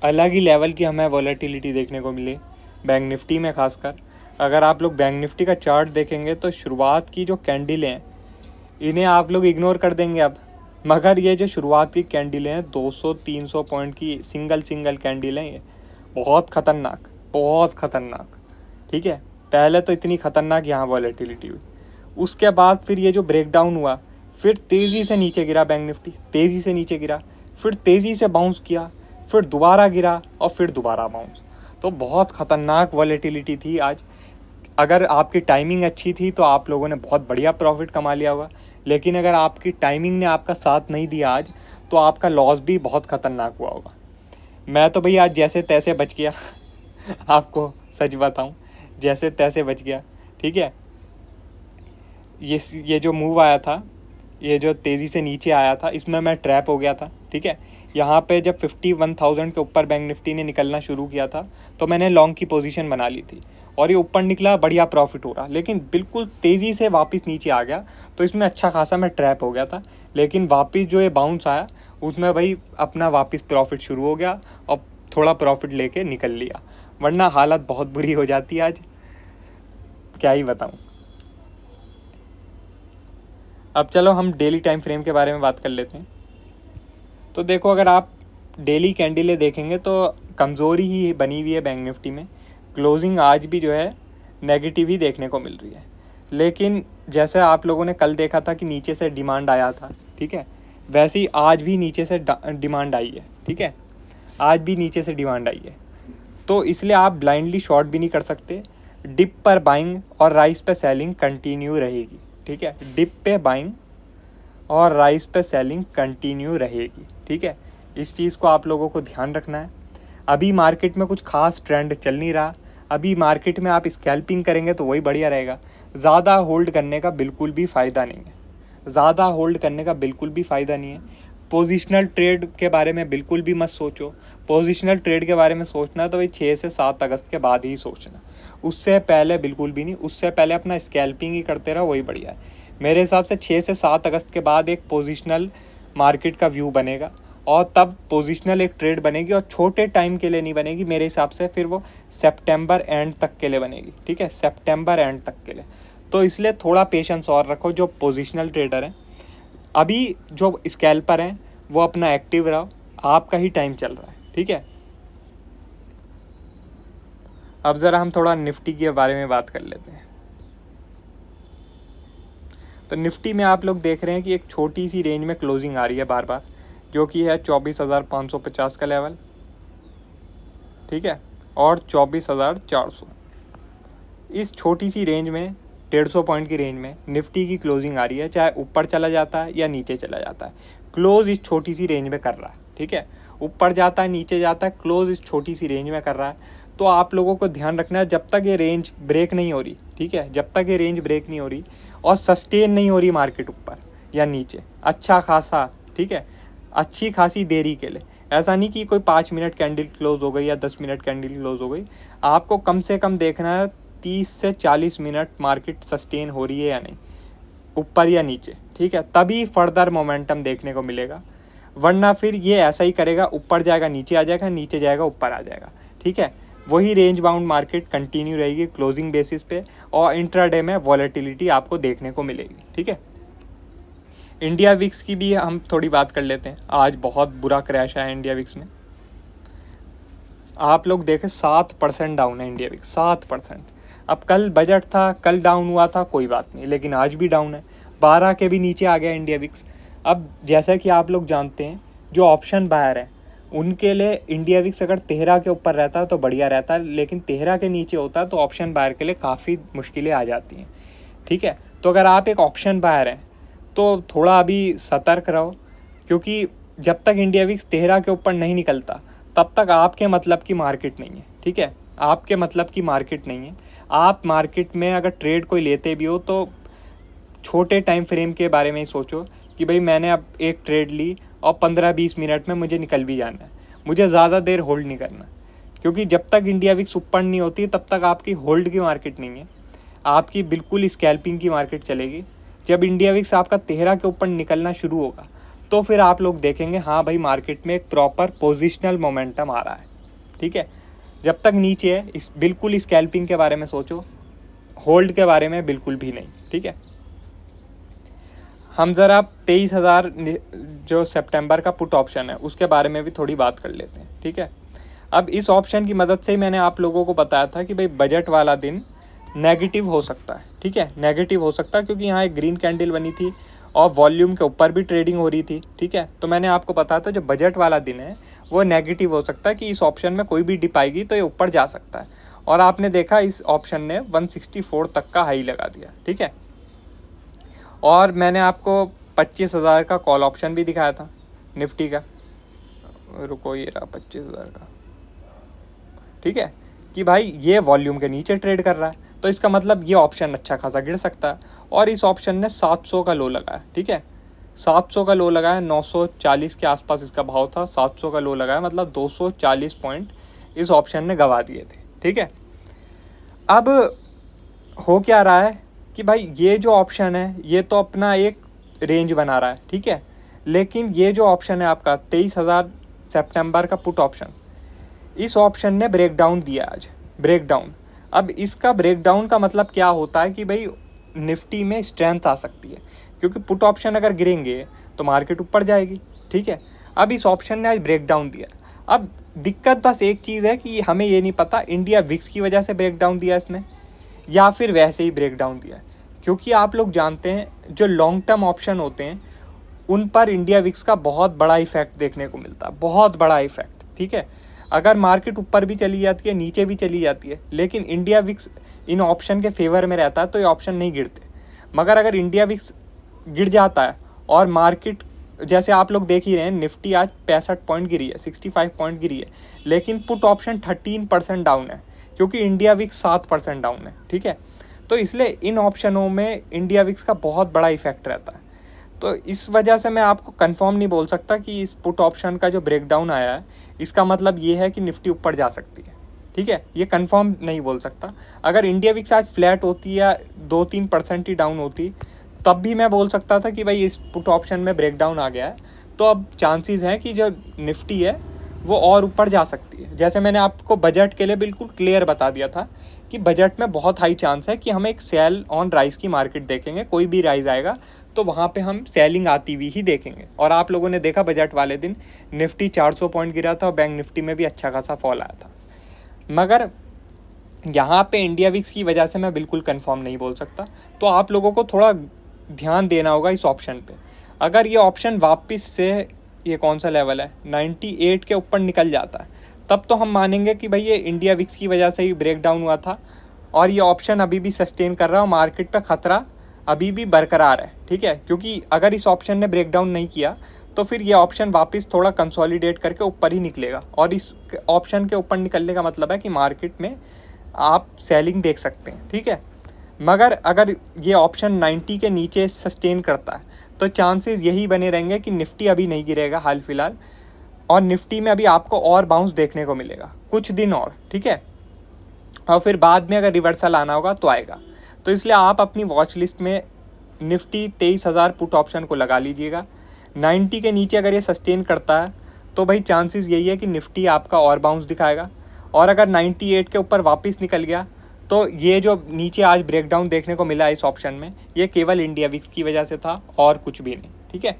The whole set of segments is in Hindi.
अलग ही लेवल की हमें वॉलेटिलिटी देखने को मिली बैंक निफ्टी में खासकर। अगर आप लोग बैंक निफ्टी का चार्ट देखेंगे तो शुरुआत की जो कैंडल हैं इन्हें आप लोग इग्नोर कर देंगे अब, मगर ये जो शुरुआत की कैंडल हैं 200-300 पॉइंट की सिंगल कैंडल हैं, ये बहुत ख़तरनाक, बहुत ख़तरनाक। ठीक है, पहले तो इतनी ख़तरनाक यहाँ वॉलेटिलिटी हुई, उसके बाद फिर ये जो ब्रेकडाउन हुआ, फिर तेज़ी से नीचे गिरा बैंक निफ्टी, तेज़ी से नीचे गिरा, फिर तेज़ी से बाउंस किया, फिर दोबारा गिरा और फिर दोबारा बाउंस। तो बहुत ख़तरनाक वॉलेटिलिटी थी आज। अगर आपकी टाइमिंग अच्छी थी तो आप लोगों ने बहुत बढ़िया प्रॉफिट कमा लिया होगा, लेकिन अगर आपकी टाइमिंग ने आपका साथ नहीं दिया आज तो आपका लॉस भी बहुत ख़तरनाक हुआ होगा। मैं तो भैया आज जैसे तैसे बच गया आपको सच बताऊं, जैसे तैसे बच गया। ठीक है, ये जो मूव आया था, ये जो तेज़ी से नीचे आया था, इसमें मैं ट्रैप हो गया था। ठीक है, यहाँ पे जब 51,000 के ऊपर बैंक निफ्टी ने निकलना शुरू किया था तो मैंने लॉन्ग की पोजीशन बना ली थी और ये ऊपर निकला, बढ़िया प्रॉफिट हो रहा, लेकिन बिल्कुल तेज़ी से वापस नीचे आ गया तो इसमें अच्छा खासा मैं ट्रैप हो गया था। लेकिन वापस जो ये बाउंस आया उसमें भाई अपना वापस प्रॉफिट शुरू हो गया और थोड़ा प्रॉफिट लेके निकल लिया, वरना हालत बहुत बुरी हो जाती है आज, क्या ही बताऊँ। अब चलो हम डेली टाइम फ्रेम के बारे में बात कर लेते हैं। तो देखो, अगर आप डेली कैंडलें देखेंगे तो कमज़ोरी ही बनी हुई है बैंक निफ्टी में। क्लोजिंग आज भी जो है नेगेटिव ही देखने को मिल रही है, लेकिन जैसे आप लोगों ने कल देखा था कि नीचे से डिमांड आया था, ठीक है, वैसे ही आज भी नीचे से डिमांड आई है। ठीक है, आज भी नीचे से डिमांड आई है, तो इसलिए आप ब्लाइंडली शॉर्ट भी नहीं कर सकते। डिप पर बाइंग और राइस पे सेलिंग कंटिन्यू रहेगी। ठीक है, डिप पे बाइंग और राइस पे सेलिंग कंटिन्यू रहेगी। ठीक है, इस चीज़ को आप लोगों को ध्यान रखना है। अभी मार्केट में कुछ खास ट्रेंड चल नहीं रहा, अभी मार्केट में आप स्कैल्पिंग करेंगे तो वही बढ़िया रहेगा। ज़्यादा होल्ड करने का बिल्कुल भी फ़ायदा नहीं है, ज़्यादा होल्ड करने का बिल्कुल भी फ़ायदा नहीं है। पोजिशनल ट्रेड के बारे में बिल्कुल भी मत सोचो। पोजिशनल ट्रेड के बारे में सोचना तो भाई 6 से 7 अगस्त के बाद ही सोचना, उससे पहले बिल्कुल भी नहीं। उससे पहले अपना स्कैल्पिंग ही करते रहो, वही बढ़िया है मेरे हिसाब से। 6 से 7 अगस्त के बाद एक पोजिशनल मार्केट का व्यू बनेगा और तब पोजिशनल एक ट्रेड बनेगी, और छोटे टाइम के लिए नहीं बनेगी मेरे हिसाब से, फिर वो सितंबर एंड तक के लिए बनेगी। ठीक है, सितंबर एंड तक के लिए। तो इसलिए थोड़ा पेशेंस और रखो जो पोजिशनल ट्रेडर हैं। अभी जो स्कैल्पर हैं वो अपना एक्टिव रहो, आपका ही टाइम चल रहा है। ठीक है, अब ज़रा हम थोड़ा निफ्टी के बारे में बात कर लेते हैं। तो निफ्टी में आप लोग देख रहे हैं कि एक छोटी सी रेंज में क्लोजिंग आ रही है बार बार, जो कि है 24,550 का लेवल। ठीक है, और 24,400, इस छोटी सी रेंज में 150 पॉइंट की रेंज में निफ्टी की क्लोजिंग आ रही है, चाहे ऊपर चला जाता है या नीचे चला जाता है, क्लोज इस छोटी सी रेंज में कर रहा है। ठीक है, ऊपर जाता है नीचे जाता है, क्लोज इस छोटी सी रेंज में कर रहा है। तो आप लोगों को ध्यान रखना है, जब तक ये रेंज ब्रेक नहीं हो रही, ठीक है, जब तक ये रेंज ब्रेक नहीं हो रही और सस्टेन नहीं हो रही मार्केट ऊपर या नीचे अच्छा खासा, ठीक है, अच्छी खासी देरी के लिए, ऐसा नहीं कि कोई 5 मिनट कैंडल क्लोज हो गई या 10 मिनट कैंडल क्लोज हो गई, आपको कम से कम देखना है 30 से 40 मिनट मार्केट सस्टेन हो रही है या नहीं, ऊपर या नीचे। ठीक है, तभी फर्दर मोमेंटम देखने को मिलेगा, वरना फिर ये ऐसा ही करेगा, ऊपर जाएगा नीचे आ जाएगा, नीचे जाएगा ऊपर आ जाएगा। ठीक है, वही रेंज बाउंड मार्केट कंटिन्यू रहेगी क्लोजिंग बेसिस पे, और इंट्राडे में वॉलेटिलिटी आपको देखने को मिलेगी। ठीक है, इंडिया विक्स की भी हम थोड़ी बात कर लेते हैं। आज बहुत बुरा क्रैश आया इंडिया विक्स में, आप लोग देखें 7% डाउन है इंडिया विक्स, 7%। अब कल बजट था, कल डाउन हुआ था, कोई बात नहीं, लेकिन आज भी डाउन है, 12 के भी नीचे आ गया इंडिया विक्स। अब जैसा कि आप लोग जानते हैं, जो ऑप्शन बायर हैं उनके लिए इंडिया विक्स अगर 13 के ऊपर रहता तो बढ़िया रहता, लेकिन 13 के नीचे होता तो ऑप्शन बायर के लिए काफ़ी मुश्किलें आ जाती हैं। ठीक है, तो अगर आप एक ऑप्शन बायर हैं तो थोड़ा अभी सतर्क रहो, क्योंकि जब तक इंडिया विक्स 13 के ऊपर नहीं निकलता तब तक आपके मतलब की मार्केट नहीं है। ठीक है, आपके मतलब की मार्केट नहीं है। आप मार्केट में अगर ट्रेड कोई लेते भी हो तो छोटे टाइम फ्रेम के बारे में ही सोचो कि भाई मैंने अब एक ट्रेड ली और 15-20 मिनट में मुझे निकल भी जाना है, मुझे ज़्यादा देर होल्ड नहीं करना, क्योंकि जब तक इंडिया विक्स ऊपर नहीं होती तब तक आपकी होल्ड की मार्केट नहीं है, आपकी बिल्कुल स्कैल्पिंग की मार्केट चलेगी। जब इंडिया विक्स आपका 13 के ऊपर निकलना शुरू होगा तो फिर आप लोग देखेंगे हाँ भाई मार्केट में एक प्रॉपर पोजिशनल मोमेंटम आ रहा है। ठीक है। जब तक नीचे है इस बिल्कुल स्कैल्पिंग के बारे में सोचो, होल्ड के बारे में बिल्कुल भी नहीं, ठीक है। हम ज़रा 23,000 जो सितंबर का पुट ऑप्शन है उसके बारे में भी थोड़ी बात कर लेते हैं, ठीक है। अब इस ऑप्शन की मदद से ही मैंने आप लोगों को बताया था कि भाई बजट वाला दिन नेगेटिव हो सकता है, ठीक है, नेगेटिव हो सकता है, क्योंकि यहाँ एक ग्रीन कैंडल बनी थी और वॉल्यूम के ऊपर भी ट्रेडिंग हो रही थी, ठीक है। तो मैंने आपको बताया था जो बजट वाला दिन है वो नेगेटिव हो सकता है कि इस ऑप्शन में कोई भी डिप आएगी तो ये ऊपर जा सकता है, और आपने देखा इस ऑप्शन ने 164 तक का हाई लगा दिया, ठीक है। और मैंने आपको 25,000 का कॉल ऑप्शन भी दिखाया था निफ्टी का, रुको ये रहा 25,000 का, ठीक है, कि भाई ये वॉल्यूम के नीचे ट्रेड कर रहा है तो इसका मतलब ये ऑप्शन अच्छा खासा गिर सकता है। और इस ऑप्शन ने 700 का लो लगाया, ठीक है, 700 का लो लगाया, 940 के आसपास इसका भाव था, 700 का लो लगाया, मतलब 240 पॉइंट इस ऑप्शन ने गंवा दिए थे, ठीक है। अब हो क्या रहा है कि भाई ये जो ऑप्शन है ये तो अपना एक रेंज बना रहा है, ठीक है, लेकिन ये जो ऑप्शन है आपका 23,000 सितंबर का पुट ऑप्शन, इस ऑप्शन ने ब्रेकडाउन दिया आज, ब्रेकडाउन। अब इसका ब्रेकडाउन का मतलब क्या होता है कि भाई निफ्टी में स्ट्रेंथ आ सकती है, क्योंकि पुट ऑप्शन अगर गिरेंगे तो मार्केट ऊपर जाएगी, ठीक है। अब इस ऑप्शन ने आज ब्रेकडाउन दिया। अब दिक्कत बस एक चीज़ है कि हमें ये नहीं पता इंडिया विक्स की वजह से ब्रेकडाउन दिया इसने या फिर वैसे ही ब्रेकडाउन दिया, क्योंकि आप लोग जानते हैं जो लॉन्ग टर्म ऑप्शन होते हैं उन पर इंडिया विक्स का बहुत बड़ा इफेक्ट देखने को मिलता है, बहुत बड़ा इफेक्ट, ठीक है। अगर मार्केट ऊपर भी चली जाती है नीचे भी चली जाती है, लेकिन इंडिया विक्स इन ऑप्शन के फेवर में रहता है तो ये ऑप्शन नहीं गिरते। मगर अगर इंडिया विक्स गिर जाता है और मार्केट, जैसे आप लोग देख ही रहे हैं, निफ्टी आज 65 पॉइंट गिरी है, 65 पॉइंट गिरी है, लेकिन पुट ऑप्शन 13% डाउन है, क्योंकि इंडिया विक्स 7% डाउन है, ठीक है। तो इसलिए इन ऑप्शनों में इंडिया विक्स का बहुत बड़ा इफेक्ट रहता है। तो इस वजह से मैं आपको कंफर्म नहीं बोल सकता कि इस पुट ऑप्शन का जो ब्रेकडाउन आया है इसका मतलब ये है कि निफ्टी ऊपर जा सकती है, ठीक है, ये कंफर्म नहीं बोल सकता। अगर इंडिया विक्स आज फ्लैट होती या 2-3% ही डाउन होती तब भी मैं बोल सकता था कि भाई इस पुट ऑप्शन में ब्रेकडाउन आ गया है, तो अब चांसेस हैं कि जो निफ्टी है वो और ऊपर जा सकती है। जैसे मैंने आपको बजट के लिए बिल्कुल क्लियर बता दिया था कि बजट में बहुत हाई चांस है कि हम एक सेल ऑन राइज की मार्केट देखेंगे, कोई भी राइज आएगा तो वहाँ पे हम सेलिंग आती हुई ही देखेंगे। और आप लोगों ने देखा बजट वाले दिन निफ्टी 400 पॉइंट गिरा था और बैंक निफ्टी में भी अच्छा खासा फॉल आया था। मगर यहाँ पे इंडिया विक्स की वजह से मैं बिल्कुल कंफर्म नहीं बोल सकता, तो आप लोगों को थोड़ा ध्यान देना होगा इस ऑप्शन पे। अगर ये ऑप्शन वापस से, ये कौन सा लेवल है, 98 के ऊपर निकल जाता है, तब तो हम मानेंगे कि भाई ये इंडिया विक्स की वजह से ही ब्रेक डाउन हुआ था और ये ऑप्शन अभी भी सस्टेन कर रहा है और मार्केट पे ख़तरा अभी भी बरकरार है, ठीक है। क्योंकि अगर इस ऑप्शन ने ब्रेक डाउन नहीं किया तो फिर ये ऑप्शन वापस थोड़ा कंसोलिडेट करके ऊपर ही निकलेगा, और इस ऑप्शन के ऊपर निकलने का मतलब है कि मार्केट में आप सेलिंग देख सकते हैं, ठीक है। मगर अगर ये ऑप्शन 90 के नीचे सस्टेन करता है तो चांसेस यही बने रहेंगे कि निफ्टी अभी नहीं गिरेगा हाल फिलहाल, और निफ्टी में अभी आपको और बाउंस देखने को मिलेगा कुछ दिन और, ठीक है। और फिर बाद में अगर रिवर्सल आना होगा तो आएगा। तो इसलिए आप अपनी वॉच लिस्ट में निफ्टी 23,000 पुट ऑप्शन को लगा लीजिएगा। 90 के नीचे अगर ये सस्टेन करता है तो भाई चांसेस यही है कि निफ्टी आपका और बाउंस दिखाएगा, और अगर 98 के ऊपर वापस निकल गया तो ये जो नीचे आज ब्रेकडाउन देखने को मिला इस ऑप्शन में, ये केवल इंडिया विक्स की वजह से था और कुछ भी नहीं, ठीक है।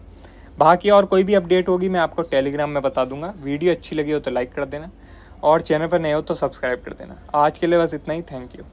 बाकी और कोई भी अपडेट होगी मैं आपको टेलीग्राम में बता दूंगा। वीडियो अच्छी लगी हो तो लाइक कर देना और चैनल पर नए हो तो सब्सक्राइब कर देना। आज के लिए बस इतना ही, थैंक यू।